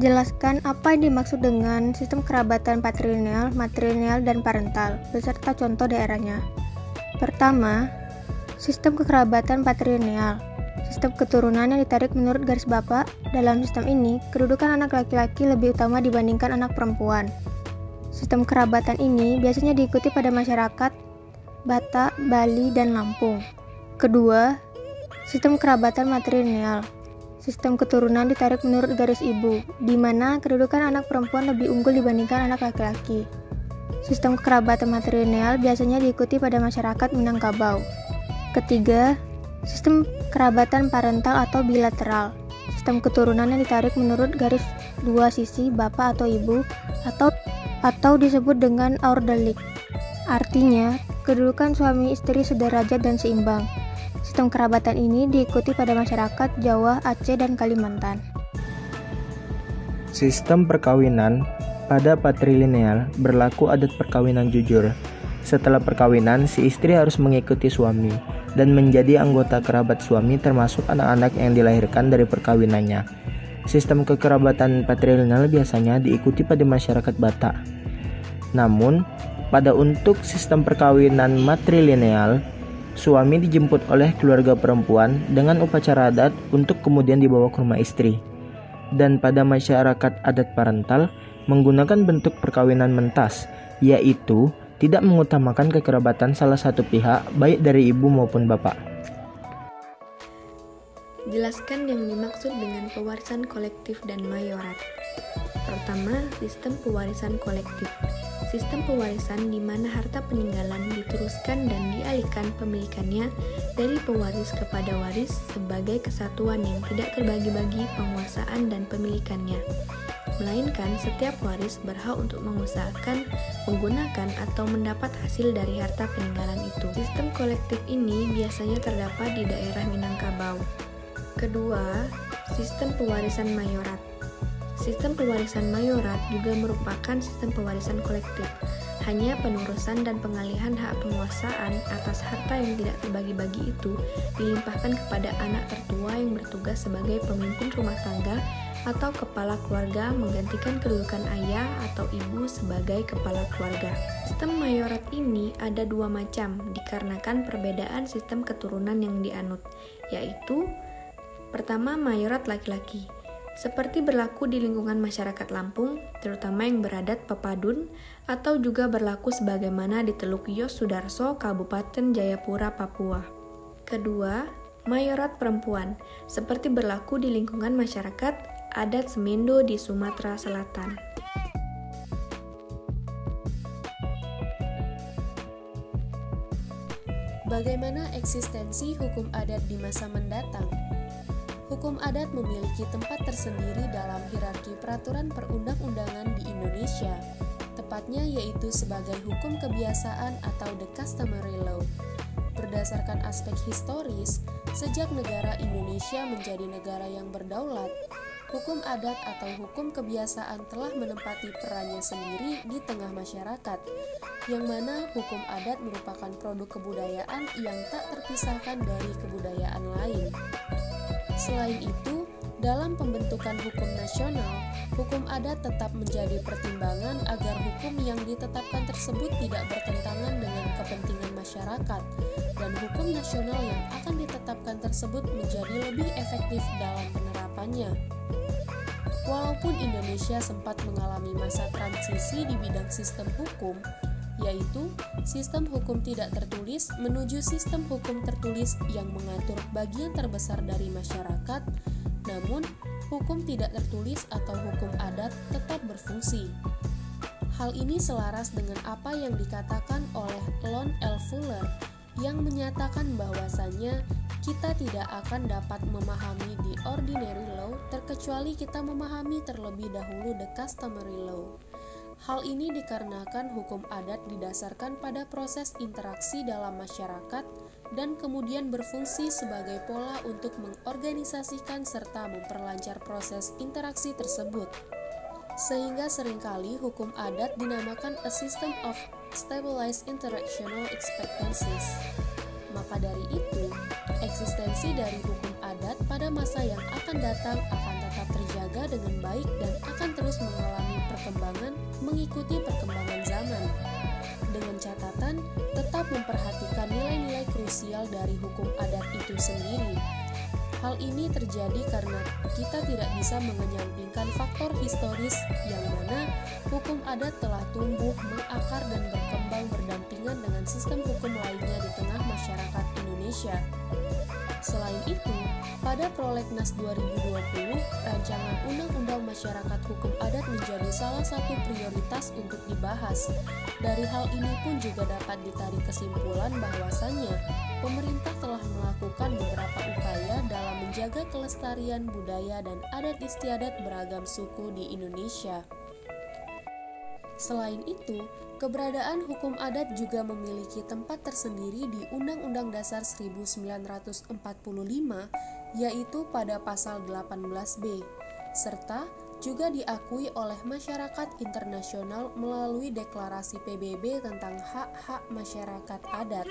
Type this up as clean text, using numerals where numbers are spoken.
Jelaskan apa yang dimaksud dengan sistem kerabatan patrilineal, matrilineal, dan parental, beserta contoh daerahnya. Pertama, sistem kekerabatan patrilineal. Sistem keturunan yang ditarik menurut garis bapak. Dalam sistem ini, kedudukan anak laki-laki lebih utama dibandingkan anak perempuan. Sistem kerabatan ini biasanya diikuti pada masyarakat Batak, Bali, dan Lampung. Kedua, sistem kerabatan matrilineal. Sistem keturunan ditarik menurut garis ibu, di mana kedudukan anak perempuan lebih unggul dibandingkan anak laki-laki. Sistem kekerabatan matrilineal biasanya diikuti pada masyarakat Minangkabau. Ketiga, sistem kerabatan parental atau bilateral. Sistem keturunan yang ditarik menurut garis dua sisi bapak atau ibu atau disebut dengan orderlik. Artinya, kedudukan suami istri sederajat dan seimbang. Sistem kerabatan ini diikuti pada masyarakat Jawa, Aceh, dan Kalimantan. Sistem perkawinan pada patrilineal berlaku adat perkawinan jujur. Setelah perkawinan, si istri harus mengikuti suami dan menjadi anggota kerabat suami termasuk anak-anak yang dilahirkan dari perkawinannya. Sistem kekerabatan patrilineal biasanya diikuti pada masyarakat Batak. Namun, pada untuk sistem perkawinan matrilineal, suami dijemput oleh keluarga perempuan dengan upacara adat untuk kemudian dibawa ke rumah istri. Dan pada masyarakat adat parental menggunakan bentuk perkawinan mentas, yaitu tidak mengutamakan kekerabatan salah satu pihak baik dari ibu maupun bapak. Jelaskan yang dimaksud dengan pewarisan kolektif dan mayorat. Pertama, sistem pewarisan kolektif. Sistem pewarisan di mana harta peninggalan diteruskan dan dialihkan pemilikannya dari pewaris kepada waris sebagai kesatuan yang tidak terbagi-bagi penguasaan dan pemilikannya, melainkan setiap waris berhak untuk mengusahakan, menggunakan, atau mendapat hasil dari harta peninggalan itu. Sistem kolektif ini biasanya terdapat di daerah Minangkabau. Kedua, sistem pewarisan mayorat. Sistem pewarisan mayorat juga merupakan sistem pewarisan kolektif. Hanya penurusan dan pengalihan hak penguasaan atas harta yang tidak terbagi-bagi itu dilimpahkan kepada anak tertua yang bertugas sebagai pemimpin rumah tangga atau kepala keluarga menggantikan kedudukan ayah atau ibu sebagai kepala keluarga. Sistem mayorat ini ada dua macam dikarenakan perbedaan sistem keturunan yang dianut, yaitu pertama mayorat laki-laki. Seperti berlaku di lingkungan masyarakat Lampung, terutama yang beradat Pepadun, atau juga berlaku sebagaimana di Teluk Yos Sudarso, Kabupaten Jayapura, Papua. Kedua, mayorat perempuan, seperti berlaku di lingkungan masyarakat adat Semendo di Sumatera Selatan. Bagaimana eksistensi hukum adat di masa mendatang? Hukum adat memiliki tempat tersendiri dalam hierarki peraturan perundang-undangan di Indonesia, tepatnya yaitu sebagai hukum kebiasaan atau the customary law. Berdasarkan aspek historis, sejak negara Indonesia menjadi negara yang berdaulat, hukum adat atau hukum kebiasaan telah menempati perannya sendiri di tengah masyarakat, yang mana hukum adat merupakan produk kebudayaan yang tak terpisahkan dari kebudayaan lain. Selain itu, dalam pembentukan hukum nasional, hukum adat tetap menjadi pertimbangan agar hukum yang ditetapkan tersebut tidak bertentangan dengan kepentingan masyarakat, dan hukum nasional yang akan ditetapkan tersebut menjadi lebih efektif dalam penerapannya. Walaupun Indonesia sempat mengalami masa transisi di bidang sistem hukum, yaitu sistem hukum tidak tertulis menuju sistem hukum tertulis yang mengatur bagian terbesar dari masyarakat, namun hukum tidak tertulis atau hukum adat tetap berfungsi. Hal ini selaras dengan apa yang dikatakan oleh Lon L. Fuller yang menyatakan bahwasannya kita tidak akan dapat memahami the ordinary law terkecuali kita memahami terlebih dahulu the customary law. Hal ini dikarenakan hukum adat didasarkan pada proses interaksi dalam masyarakat dan kemudian berfungsi sebagai pola untuk mengorganisasikan serta memperlancar proses interaksi tersebut. Sehingga seringkali hukum adat dinamakan a system of stabilized interactional expectancies. Maka dari itu, eksistensi dari hukum adat pada masa yang akan datang akan tetap terjaga terjaga dengan baik dan akan terus mengalami perkembangan mengikuti perkembangan zaman. Dengan catatan, tetap memperhatikan nilai-nilai krusial dari hukum adat itu sendiri. Hal ini terjadi karena kita tidak bisa mengenyampingkan faktor historis yang mana hukum adat telah tumbuh, mengakar, dan berkembang berdampingan dengan sistem hukum lainnya di tengah masyarakat Indonesia. Selain itu, pada Prolegnas 2020, rancangan Undang-Undang Masyarakat Hukum Adat menjadi salah satu prioritas untuk dibahas. Dari hal ini pun juga dapat ditarik kesimpulan bahwasannya pemerintah telah melakukan beberapa upaya dalam menjaga kelestarian budaya dan adat istiadat beragam suku di Indonesia. Selain itu, keberadaan hukum adat juga memiliki tempat tersendiri di Undang-Undang Dasar 1945, yaitu pada pasal 18B, serta juga diakui oleh masyarakat internasional melalui Deklarasi PBB tentang hak-hak masyarakat adat.